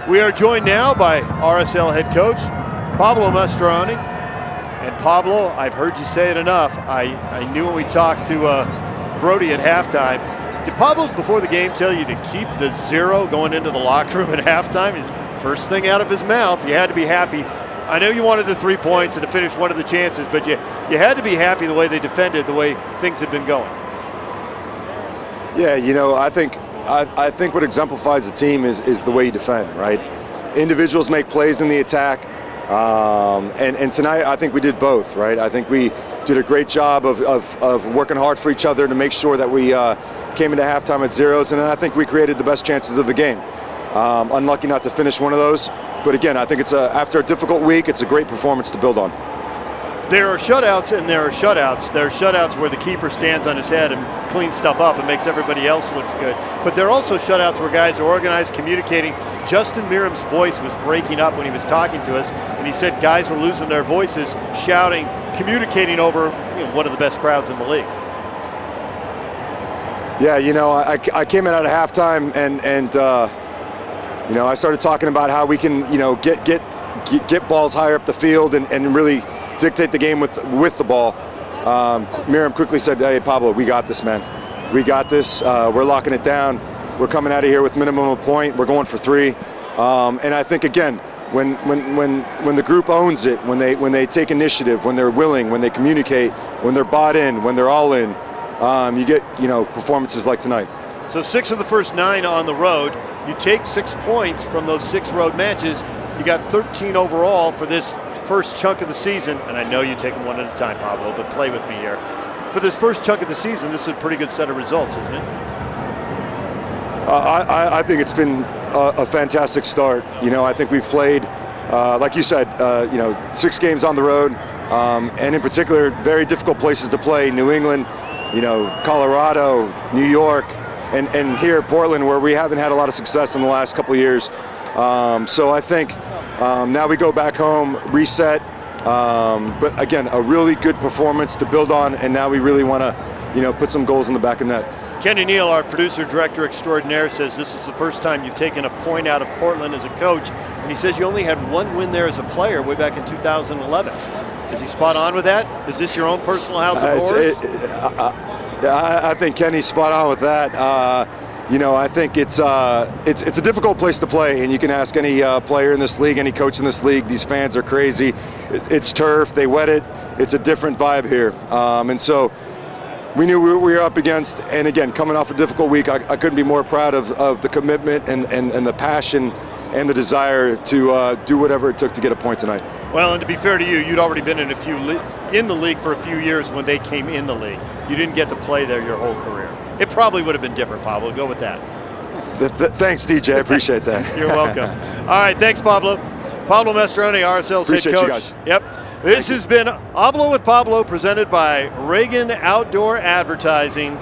We are joined now by RSL head coach Pablo Mastroeni. And Pablo, I've heard you say it enough. I knew when we talked to Brody at halftime. Did Pablo, before the game, tell you to keep the 0 going into the locker room at halftime? First thing out of his mouth, you had to be happy. I know you wanted the 3 points and to finish one of the chances, but you had to be happy the way they defended, the way things had been going. Yeah, you know, I think what exemplifies the team is the way you defend, right? Individuals make plays in the attack, and tonight I think we did both, right? I think we did a great job of working hard for each other to make sure that we came into halftime at 0s, and then I think we created the best chances of the game. Unlucky not to finish one of those, but again, I think after a difficult week, it's a great performance to build on. There are shutouts and there are shutouts. There are shutouts where the keeper stands on his head and cleans stuff up and makes everybody else look good. But there are also shutouts where guys are organized, communicating. Justin Meram's voice was breaking up when he was talking to us, and he said guys were losing their voices, shouting, communicating over one of the best crowds in the league. Yeah, you know, I came in at a halftime and you know, I started talking about how we can, you know, get balls higher up the field and really dictate the game with the ball. Meram quickly said, "Hey, Pablo, we got this, man. We got this. We're locking it down. We're coming out of here with minimum of a point. We're going for 3." And I think again, when the group owns it, when they take initiative, when they're willing, when they communicate, when they're bought in, when they're all in, you get performances like tonight. So 6 of the first 9 on the road. You take 6 points from those 6 road matches. You got 13 overall for this first chunk of the season, and I know you take them one at a time, Pablo, but play with me here. For this first chunk of the season, this is a pretty good set of results, isn't it? I think it's been a fantastic start. You know, I think we've played, like you said, 6 games on the road, and in particular, very difficult places to play. New England, Colorado, New York, and here Portland, where we haven't had a lot of success in the last couple of years. So I think now we go back home, reset, but again, a really good performance to build on, and now we really want to, put some goals in the back of net. Kenny Neal, our producer, director extraordinaire, says this is the first time you've taken a point out of Portland as a coach, and he says you only had 1 win there as a player way back in 2011. Is he spot on with that? Is this your own personal house of horrors? I think Kenny's spot on with that. I think it's a difficult place to play, and you can ask any player in this league, any coach in this league. These fans are crazy. It's turf. They wet it. It's a different vibe here, and so we knew we were up against. And again, coming off a difficult week, I couldn't be more proud of the commitment and the passion and the desire to do whatever it took to get a point tonight. Well, and to be fair to you, you'd already been in the league for a few years when they came in the league. You didn't get to play there your whole career. It probably would have been different, Pablo. Go with that. Thanks, DJ. I appreciate that. You're welcome. All right, thanks, Pablo. Pablo Mastroeni, RSL's head coach. You guys. Yep. This has been Hablo with Pablo, presented by Reagan Outdoor Advertising.